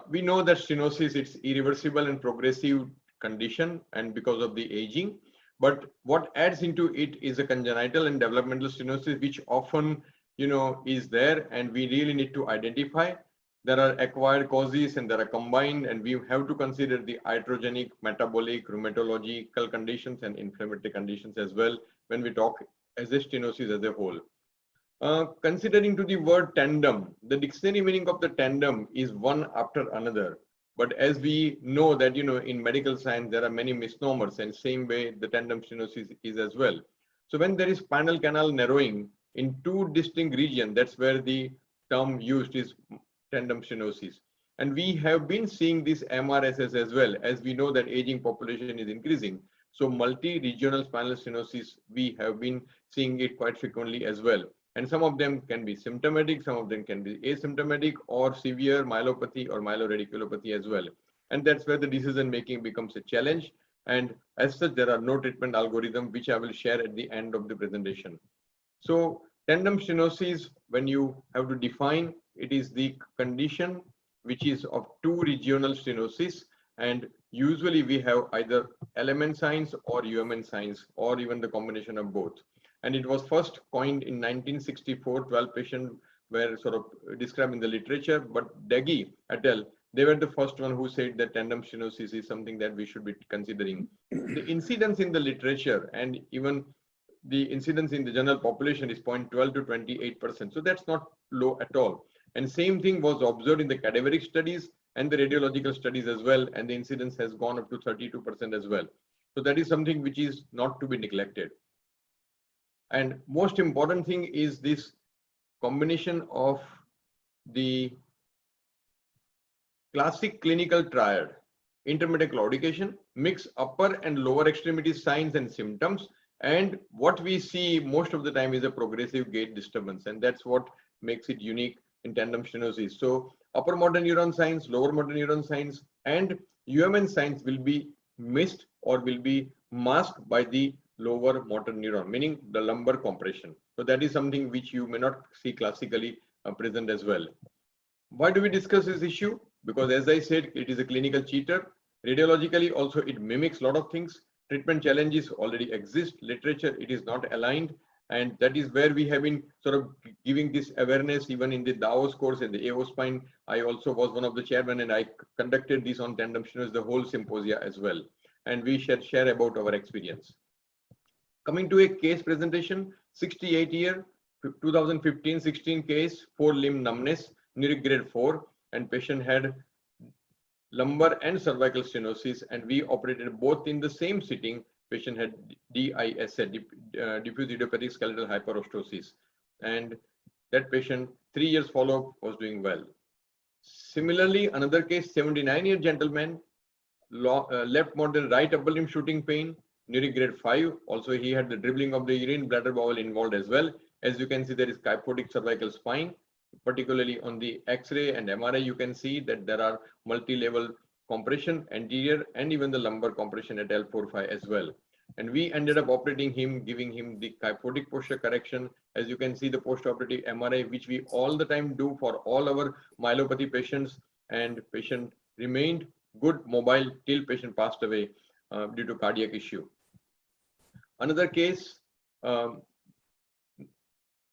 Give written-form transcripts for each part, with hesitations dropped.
We know that stenosis, it's irreversible and progressive condition, and because of the aging. But what adds into it is a congenital and developmental stenosis, which often, is there, and we really need to identify. There are acquired causes and there are combined, and we have to consider the iatrogenic, metabolic, rheumatological conditions and inflammatory conditions as well when we talk as a stenosis as a whole. Considering to the word tandem, the dictionary meaning of the tandem is one after another. But as we know that, in medical science, there are many misnomers, and same way the tandem stenosis is as well. So when there is spinal canal narrowing in two distinct regions, that's where the term used is tandem stenosis. And we have been seeing this MRSS as well, as we know that aging population is increasing. So multi-regional spinal stenosis, we have been seeing it quite frequently as well. And some of them can be symptomatic, some of them can be asymptomatic or severe myelopathy or myeloradiculopathy as well. And that's where the decision making becomes a challenge. And as such, there are no treatment algorithm, which I will share at the end of the presentation. So tandem stenosis, when you have to define, it is the condition which is of two regional stenosis. And usually we have either LMN signs or UMN signs, or even the combination of both. And it was first coined in 1964. 12 patients were sort of described in the literature, but Deggy et al., they were the first one who said that tandem stenosis is something that we should be considering. The incidence in the literature and even the incidence in the general population is 0.12 to 28%. So that's not low at all. And same thing was observed in the cadaveric studies and the radiological studies as well. And the incidence has gone up to 32% as well. So that is something which is not to be neglected. And most important thing is this combination of the classic clinical triad, intermittent claudication, mix upper and lower extremity signs and symptoms. And what we see most of the time is a progressive gait disturbance. And that's what makes it unique in tandem stenosis. So upper motor neuron signs, lower motor neuron signs, and UMN signs will be missed or will be masked by the lower motor neuron, meaning the lumbar compression. So that is something which you may not see classically present as well. Why do we discuss this issue? Because as I said, it is a clinical cheater. Radiologically also it mimics a lot of things. Treatment challenges already exist. Literature, it is not aligned. And that is where we have been sort of giving this awareness even in the DAOS course and the AO spine. I also was one of the chairmen and I conducted this on tandem stenosis, the whole symposia as well. And we share about our experience. Coming to a case presentation, 68-year, 2015-16 case, 4-limb numbness, neuric grade 4, and patient had lumbar and cervical stenosis, and we operated both in the same sitting. Patient had DISA, diffuse idiopathic skeletal hyperostosis, and that patient 3 years follow-up was doing well. Similarly, another case, 79-year gentleman, left more than right upper limb shooting pain, neuric grade 5. Also, he had the dribbling of the urine, bladder bowel involved as well. As you can see, there is kyphotic cervical spine. Particularly on the X-ray and MRI, you can see that there are multi-level compression, anterior and even the lumbar compression at L4-5 as well. And we ended up operating him, giving him the kyphotic posture correction. As you can see, the post-operative MRI, which we all the time do for all our myelopathy patients, and patient remained good mobile till patient passed away due to cardiac issue. Another case,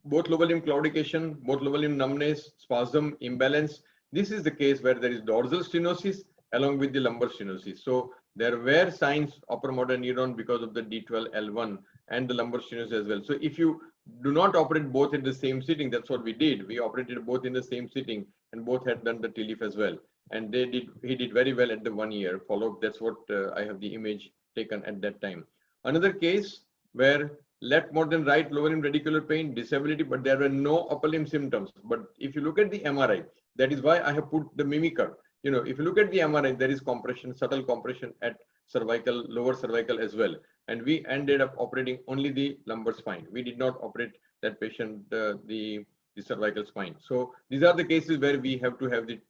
both lower limb claudication, both lower limb numbness, spasm, imbalance. This is the case where there is dorsal stenosis along with the lumbar stenosis. So there were signs upper motor neuron because of the D12L1 and the lumbar stenosis as well. So if you do not operate both in the same sitting, that's what we did. We operated both in the same sitting and both had done the TLIF as well. And he did very well at the 1 year follow-up. That's what I have the image taken at that time. Another case where left more than right lower limb radicular pain, disability, but there were no upper limb symptoms. But if you look at the MRI, that is why I have put the mimicker. If you look at the MRI, there is compression, subtle compression at cervical, lower cervical as well. And we ended up operating only the lumbar spine. We did not operate that patient, the cervical spine. So these are the cases where we have to have the,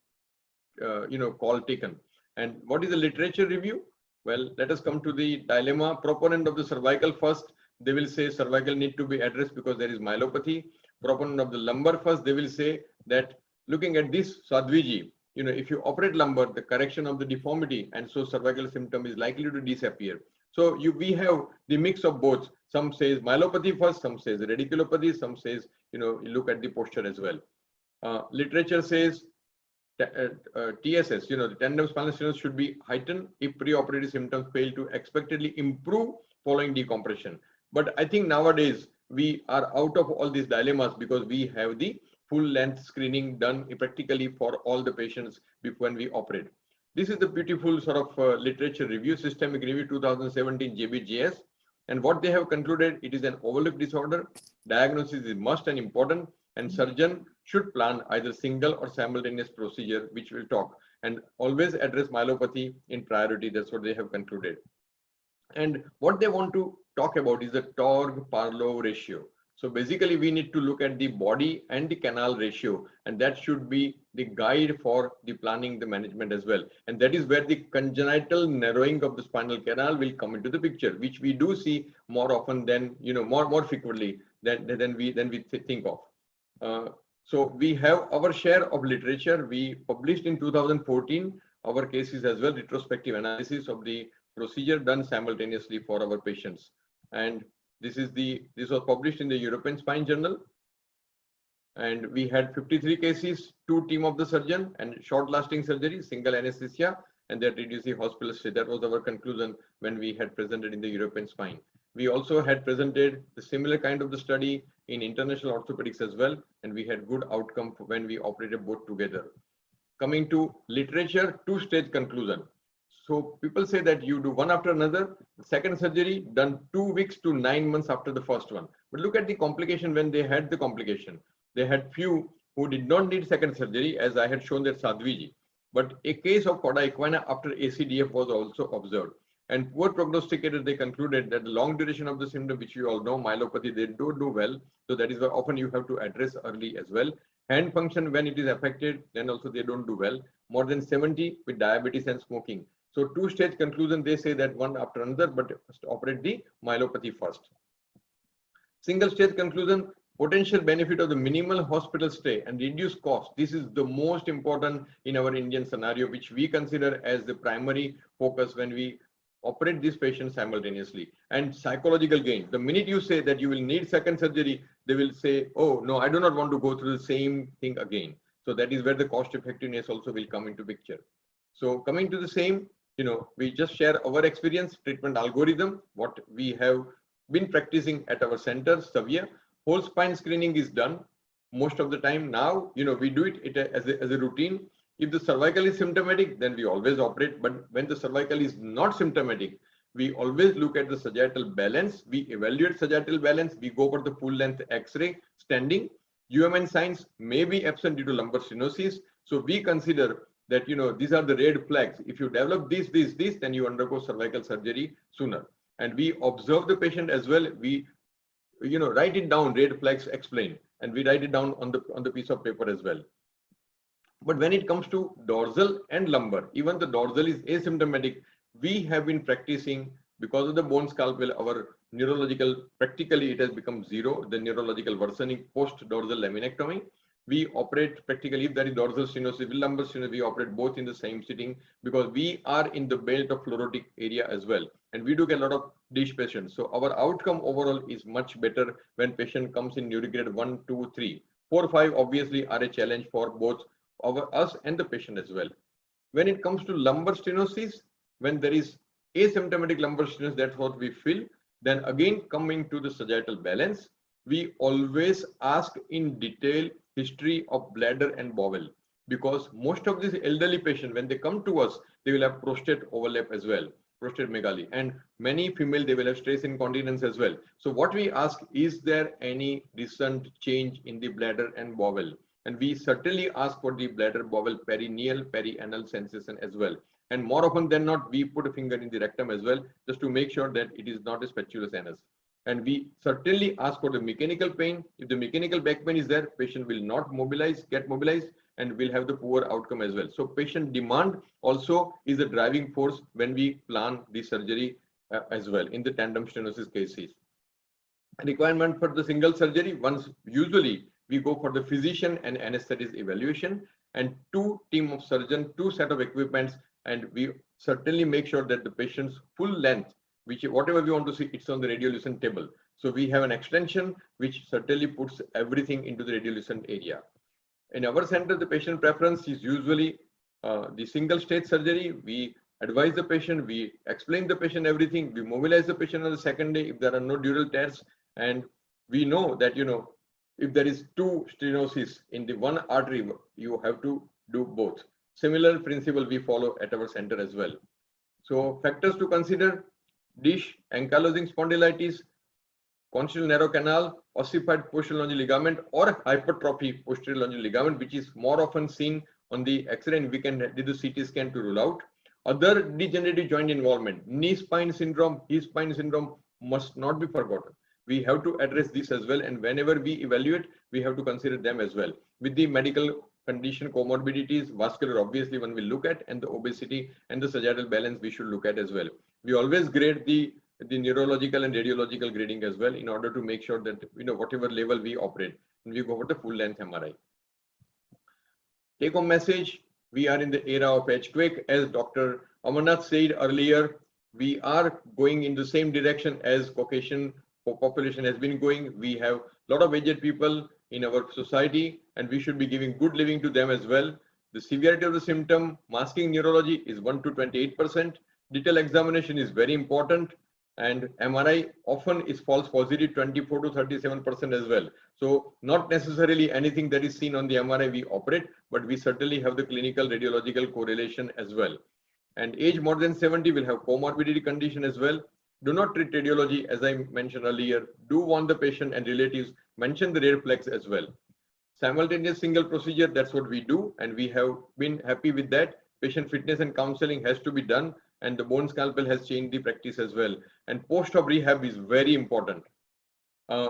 call taken. And what is the literature review? Well, let us come to the dilemma. Proponent of the cervical first, they will say cervical need to be addressed because there is myelopathy. Proponent of the lumbar first, they will say that looking at this Sadhviji, if you operate lumbar, the correction of the deformity and so cervical symptom is likely to disappear. So we have the mix of both. Some says myelopathy first, some says radiculopathy, some says, look at the posture as well. Literature says TSS, the tandem spinal stenosis should be heightened if preoperative symptoms fail to expectedly improve following decompression. But I think nowadays we are out of all these dilemmas because we have the full length screening done practically for all the patients when we operate. This is the beautiful sort of literature review, systemic review 2017 JBJS. And what they have concluded, it is an overlooked disorder. Diagnosis is must and important, and surgeon should plan either single or simultaneous procedure, which we'll talk, and always address myelopathy in priority. That's what they have concluded. And what they want to talk about is the Torg-Parlow ratio. So basically, we need to look at the body and the canal ratio, and that should be the guide for the planning, the management as well. And that is where the congenital narrowing of the spinal canal will come into the picture, which we do see more often than, more frequently than we think of. So we have our share of literature. We published in 2014 our cases as well, retrospective analysis of the procedure done simultaneously for our patients. And this was published in the European Spine Journal. And we had 53 cases, 2 team of the surgeon, and short lasting surgery, single anesthesia, and that reduced the hospital stay. That was our conclusion when we had presented in the European Spine. We also had presented the similar kind of the study in international orthopedics as well, and we had good outcome when we operated both together. Coming to literature, 2-stage conclusion. So people say that you do one after another, second surgery done 2 weeks to 9 months after the first one. But look at the complication when they had the complication. They had few who did not need second surgery, as I had shown that Sadhviji. But a case of cauda equina after ACDF was also observed. And poor prognosticators, they concluded that the long duration of the symptom, which you all know, myelopathy, they don't do well. So that is why often you have to address early as well. Hand function, when it is affected, then also they don't do well. More than 70 with diabetes and smoking. So 2-stage conclusion, they say that one after another, but must operate the myelopathy first. Single stage conclusion, potential benefit of the minimal hospital stay and reduced cost. This is the most important in our Indian scenario, which we consider as the primary focus when we operate these patients simultaneously. And psychological gain. The minute you say that you will need second surgery, they will say, oh, no, I do not want to go through the same thing again. So that is where the cost effectiveness also will come into picture. So coming to the same, we just share our experience, treatment algorithm, what we have been practicing at our center, Savia. Whole spine screening is done most of the time. Now, we do it as a routine. If the cervical is symptomatic, then we always operate. But when the cervical is not symptomatic, we always look at the sagittal balance. We evaluate sagittal balance. We go for the full length X-ray standing. UMN signs may be absent due to lumbar stenosis. So we consider that, these are the red flags. If you develop this, then you undergo cervical surgery sooner. And we observe the patient as well. We, write it down, red flags explain, and we write it down on the piece of paper as well. But when it comes to dorsal and lumbar, even the dorsal is asymptomatic. We have been practicing because of the bone scalpel, our neurological, practically it has become zero, the neurological worsening post-dorsal laminectomy. We operate practically, if there is dorsal stenosis with lumbar stenosis, we operate both in the same sitting because we are in the belt of fluorotic area as well. And we do get a lot of dish patients. So our outcome overall is much better when patient comes in neuro grade 1, 2, 3. 4, 5 obviously are a challenge for both us and the patient as well. When it comes to lumbar stenosis, when there is asymptomatic lumbar stenosis, that's what we feel. Then again, coming to the sagittal balance, we always ask in detail history of bladder and bowel, because most of these elderly patients, when they come to us, they will have prostate overlap as well, prostate megaly, and many female, they will have stress incontinence as well. So what we ask, is there any recent change in the bladder and bowel? And we certainly ask for the bladder, bowel, perineal, perianal sensation as well. And more often than not, we put a finger in the rectum as well, just to make sure that it is not a speculous anus. And we certainly ask for the mechanical pain. If the mechanical back pain is there, patient will not get mobilized, and will have the poor outcome as well. So patient demand also is a driving force when we plan the surgery as well in the tandem stenosis cases. Requirement for the single surgery, once usually we go for the physician and anesthetist evaluation. and 2 team of surgeon, 2 set of equipments, and we certainly make sure that the patient's full length, which whatever we want to see, it's on the radiolucent table. So we have an extension which certainly puts everything into the radiolucent area. In our center, the patient preference is usually the single stage surgery. We advise the patient, we explain the patient everything, we mobilize the patient on the second day if there are no dural tears, and we know that, if there is 2 stenosis in the one artery, you have to do both. Similar principle we follow at our center as well. So factors to consider: dish, ankylosing spondylitis, congenital narrow canal, ossified posterior longe ligament, or hypertrophy posterior longe ligament, which is more often seen on the X-ray, and we can do the CT scan to rule out. Other degenerative joint involvement, knee spine syndrome, hip spine syndrome must not be forgotten. We have to address this as well, and whenever we evaluate, we have to consider them as well. With the medical condition, comorbidities, vascular, obviously one will look at, and the obesity and the sagittal balance we should look at as well. We always grade the neurological and radiological grading as well, in order to make sure that whatever level we operate, and we go for the full length MRI. Take home message: we are in the era of earthquake. As Dr. Amarnath said earlier, we are going in the same direction as Caucasian population has been going. We have a lot of aged people in our society, and we should be giving good living to them as well. The severity of the symptom, masking neurology is 1 to 28%. Detailed examination is very important, and MRI often is false positive, 24 to 37% as well. So not necessarily anything that is seen on the MRI we operate, but we certainly have the clinical radiological correlation as well. And age more than 70 will have comorbidity condition as well. Do not treat radiology, as I mentioned earlier. Do warn the patient and relatives, mention the rare flags as well. Simultaneous single procedure, that's what we do, and we have been happy with that. Patient fitness and counseling has to be done, and the bone scalpel has changed the practice as well. And post-op rehab is very important.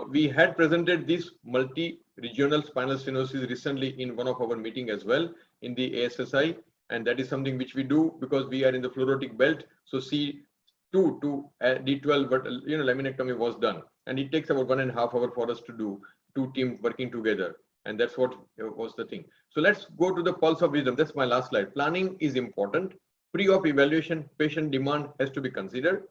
We had presented this multi-regional spinal stenosis recently in one of our meetings as well in the ASSI, and that is something which we do because we are in the fluorotic belt. So C2 to D12, but laminectomy was done, and it takes about 1.5 hours for us to do, 2 teams working together, and that's what was the thing. So let's go to the pulse of wisdom. That's my last slide. Planning is important. Pre-op evaluation, patient demand has to be considered.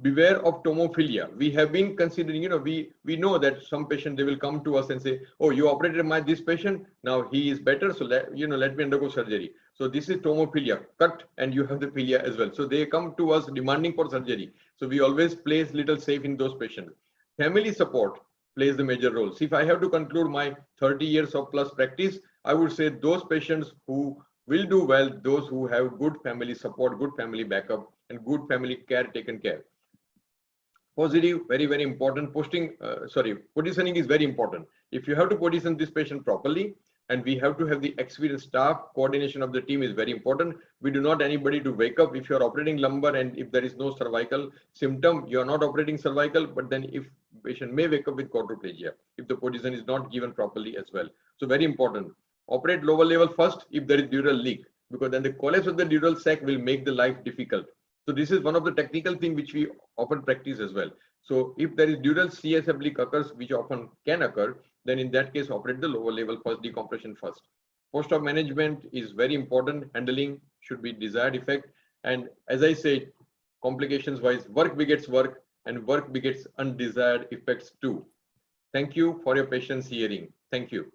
Beware of tomophilia. We have been considering, we know that some patient, they will come to us and say, oh, you operated this patient, now he is better, so let me undergo surgery. So this is tomophilia, cut, and you have the philia as well. So they come to us demanding for surgery. So we always place little safe in those patients. Family support plays the major role. See, if I have to conclude my 30 years of plus practice, I would say those patients who will do well, those who have good family support, good family backup, and good family care taken care. Positive, very, very important. Positioning is very important. If you have to position this patient properly, and we have to have the experienced staff, coordination of the team is very important. We do not anybody to wake up if you are operating lumbar, and if there is no cervical symptom, you are not operating cervical, but then if patient may wake up with quadriplegia, if the position is not given properly as well. So very important. Operate lower level first if there is dural leak, because then the collapse of the dural sac will make the life difficult. So this is one of the technical things which we often practice as well. So if there is dural CSF leak occurs, which often can occur, then in that case, operate the lower level first, decompression first. Post-op management is very important. Handling should be desired effect. And as I said, complications wise, work begets work, and work begets undesired effects too. Thank you for your patience hearing. Thank you.